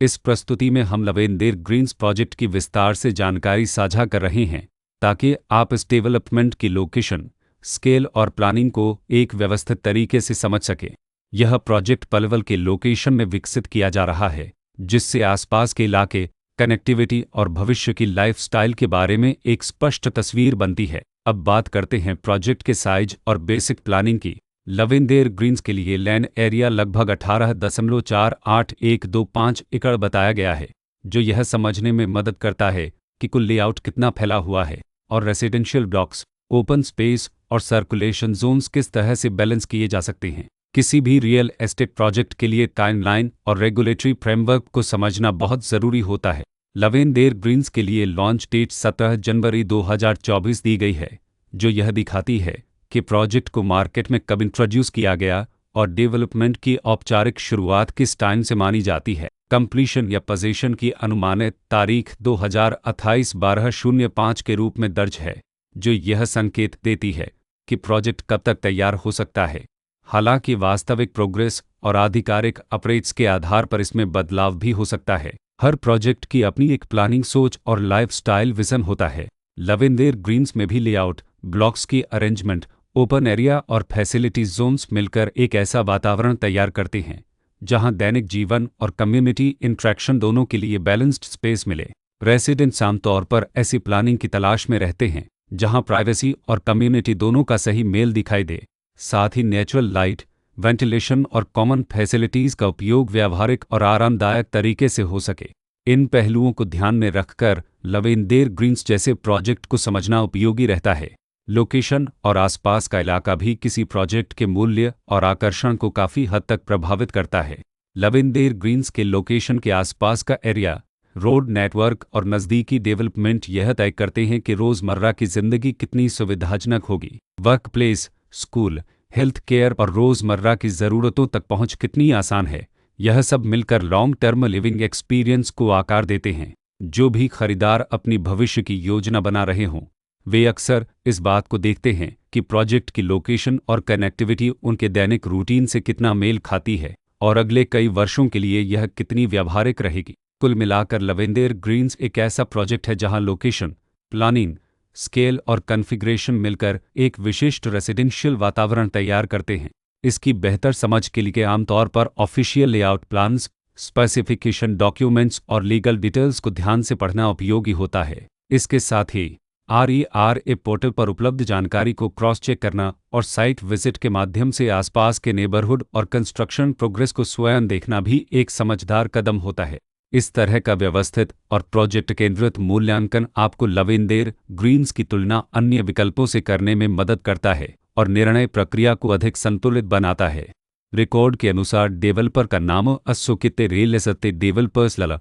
इस प्रस्तुति में हम लवेंदेर ग्रीन्स प्रोजेक्ट की विस्तार से जानकारी साझा कर रहे हैं ताकि आप इस डेवलपमेंट की लोकेशन, स्केल और प्लानिंग को एक व्यवस्थित तरीके से समझ सकें। यह प्रोजेक्ट पलवल के लोकेशन में विकसित किया जा रहा है, जिससे आसपास के इलाके, कनेक्टिविटी और भविष्य की लाइफस्टाइल के बारे में एक स्पष्ट तस्वीर बनती है। अब बात करते हैं प्रोजेक्ट के साइज और बेसिक प्लानिंग की। लवेंदेर ग्रीन्स के लिए लैंड एरिया लगभग 18.48125 एकड़ बताया गया है, जो यह समझने में मदद करता है कि कुल लेआउट कितना फैला हुआ है और रेसिडेंशियल ब्लॉक्स, ओपन स्पेस और सर्कुलेशन जोन्स किस तरह से बैलेंस किए जा सकते हैं। किसी भी रियल एस्टेट प्रोजेक्ट के लिए टाइमलाइन और रेगुलेटरी फ्रेमवर्क को समझना बहुत ज़रूरी होता है। लवेंदेर ग्रीन्स के लिए लॉन्च डेट 17 जनवरी 2024 दी गई है, जो यह दिखाती है कि प्रोजेक्ट को मार्केट में कब इंट्रोड्यूस किया गया और डेवलपमेंट की औपचारिक शुरुआत किस टाइम से मानी जाती है। कंप्लीशन या पोजीशन की अनुमानित तारीख 2028-12/05 के रूप में दर्ज है, जो यह संकेत देती है कि प्रोजेक्ट कब तक तैयार हो सकता है। हालांकि वास्तविक प्रोग्रेस और आधिकारिक अपडेट्स के आधार पर इसमें बदलाव भी हो सकता है। हर प्रोजेक्ट की अपनी एक प्लानिंग सोच और लाइफस्टाइल विजन होता है। लवेंदेर ग्रीन्स में भी लेआउट, ब्लॉक्स की अरेंजमेंट, ओपन एरिया और फैसिलिटी जोन्स मिलकर एक ऐसा वातावरण तैयार करते हैं जहां दैनिक जीवन और कम्युनिटी इंट्रैक्शन दोनों के लिए बैलेंस्ड स्पेस मिले। रेसिडेंट्स आमतौर पर ऐसी प्लानिंग की तलाश में रहते हैं जहां प्राइवेसी और कम्युनिटी दोनों का सही मेल दिखाई दे। साथ ही नेचुरल लाइट, वेंटिलेशन और कॉमन फैसिलिटीज़ का उपयोग व्यावहारिक और आरामदायक तरीके से हो सके। इन पहलुओं को ध्यान में रखकर लवेंदेर ग्रीन्स जैसे प्रोजेक्ट को समझना उपयोगी रहता है। लोकेशन और आसपास का इलाका भी किसी प्रोजेक्ट के मूल्य और आकर्षण को काफ़ी हद तक प्रभावित करता है। लवेंदेर ग्रीन्स के लोकेशन के आसपास का एरिया, रोड नेटवर्क और नज़दीकी डेवलपमेंट यह तय करते हैं कि रोज़मर्रा की ज़िंदगी कितनी सुविधाजनक होगी। Work place, school, health care और रोज़मर्रा की ज़रूरतों तक पहुंच कितनी आसान है। यह सब मिलकर लॉन्ग टर्म लिविंग एक्सपीरियंस को आकार देते हैं। जो भी खरीदार अपनी भविष्य की योजना बना रहे हों, वे अक्सर इस बात को देखते हैं कि प्रोजेक्ट की लोकेशन और कनेक्टिविटी उनके दैनिक रूटीन से कितना मेल खाती है और अगले कई वर्षों के लिए यह कितनी व्यावहारिक रहेगी। कुल मिलाकर लवेंदेर ग्रीन्स एक ऐसा प्रोजेक्ट है जहां लोकेशन, प्लानिंग, स्केल और कॉन्फ़िगरेशन मिलकर एक विशिष्ट रेसिडेंशियल वातावरण तैयार करते हैं। इसकी बेहतर समझ के लिए आमतौर पर official layout plans, specification documents और लीगल डिटेल्स को ध्यान से पढ़ना उपयोगी होता है। इसके साथ ही RERA पोर्टल पर उपलब्ध जानकारी को क्रॉस चेक करना और साइट विजिट के माध्यम से आसपास के नेबरहुड और कंस्ट्रक्शन प्रोग्रेस को स्वयं देखना भी एक समझदार कदम होता है। इस तरह का व्यवस्थित और प्रोजेक्ट केंद्रित मूल्यांकन आपको लवेंदेर ग्रीन्स की तुलना अन्य विकल्पों से करने में मदद करता है और निर्णय प्रक्रिया को अधिक संतुलित बनाता है। रिकॉर्ड के अनुसार डेवलपर का नाम असोकिते रेल एसते डेवलपर्स लला